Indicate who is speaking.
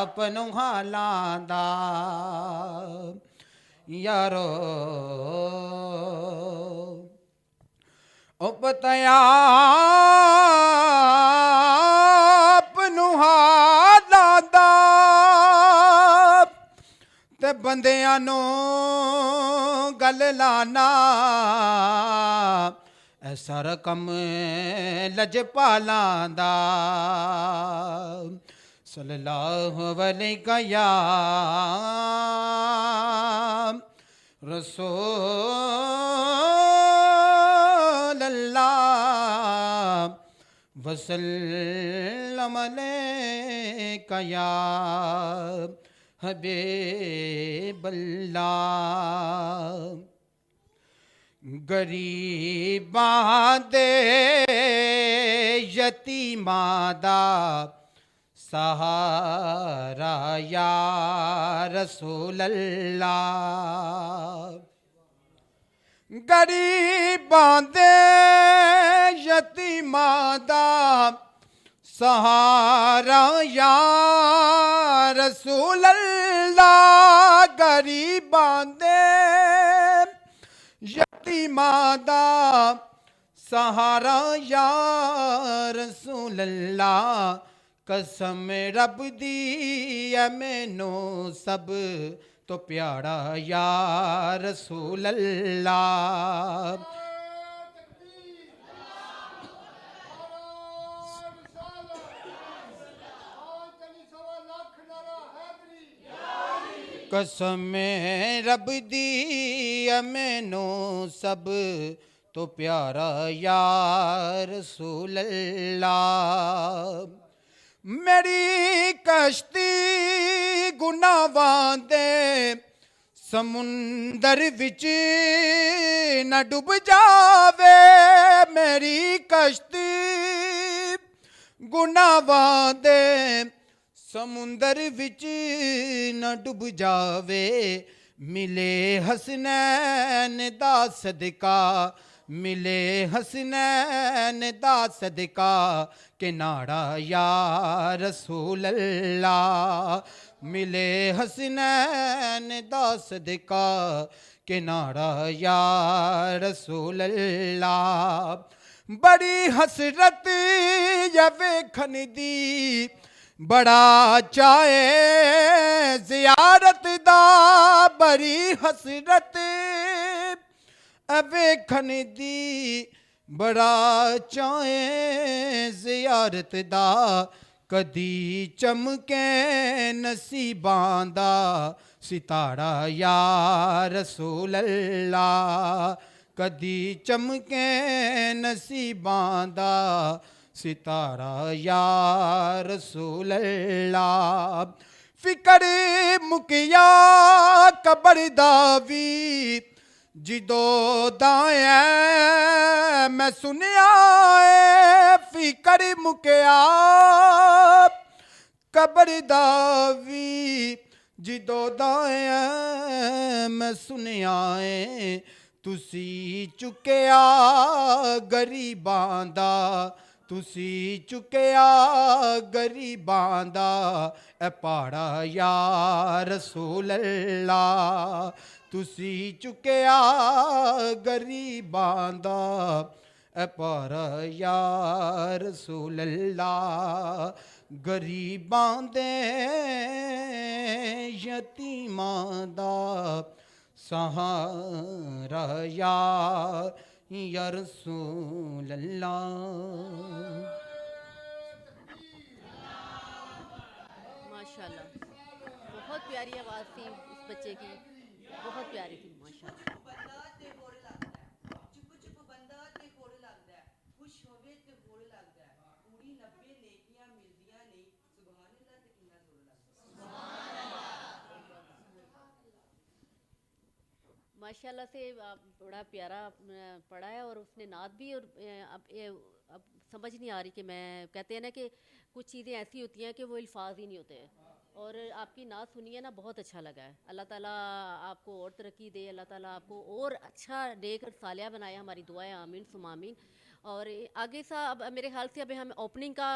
Speaker 1: अपनों हालां दा यारो ओ पतया अपनों हालां दा ते बंदियां नूं गल लाना ऐसा रकम लजपालां दा सल्लल्लाहु अलैहि या रसूल अल्लाह वसल्लम अलैका या हबीबल्लाह गरीबां दे यतीमां दा सहारा या रसूल अल्लाह गरीबां दे यतीमां दा सहारा या रसूल अल्लाह गरीबां दे यतीमां दा सहारा या रसूल अल्लाह कसम रब दी ऐ मैनू सब तो प्यारा या रसूल अल्लाह कसम रब दी ऐ मैनू सब तो प्यारा या रसूल अल्लाह मेरी कश्ती गुनाहां दे समुंदर विच न डूब जावे मेरी कश्ती गुनाहां दे समुंदर विच न डूब जावे मिले हसनैन दा सदका मिले हसनैन दा सदका के नाड़ा या रसूल अल्लाह मिले हसनैन दा सदका के नाड़ा या रसूल अल्लाह बड़ी हसरत या वेखन दी बड़ा चाहे जियारत दा बड़ी हसरत वेखन दी बड़ा चाहे जियारत दा कदी चमके नसीबां दा सितारा या रसूल अल्लाह कदी चमके नसीबां दा सितारा या रसूल अल्लाह फिकर मुकिया कबर दा वी जिदो दाए मैं सुनिया फिकर मुकिया कबर दा वी जिदो दाए मैं सुनिया तुसी चुकिया गरीबां दा तुसी चुकिया गरीबां दा ए पाड़ा या रसूल अल्लाह तुसी चुकिया गरीबां दा ए पाड़ा या रसूल अल्लाह गरीबां दे यतीमां दा सहारा या रसूल अल्लाह
Speaker 2: माशाल्लाह बहुत प्यारी आवाज़ थी उस बच्चे की बहुत प्यारी थी माशाल्लाह माशाल्लाह से बड़ा प्यारा पढ़ा है और उसने नात भी और अब समझ नहीं आ रही कि मैं कहते हैं ना कि कुछ चीज़ें ऐसी होती हैं कि वो अल्फाज ही नहीं होते हैं और आपकी नात सुनी है ना बहुत अच्छा लगा है अल्लाह ताला आपको और तरक्की दे अल्लाह ताला आपको और अच्छा नेक और सालिया बनाए हमारी दुआएं आमीन सुम आमीन और आगे सा अब मेरे ख्याल से अभी हम ओपनिंग का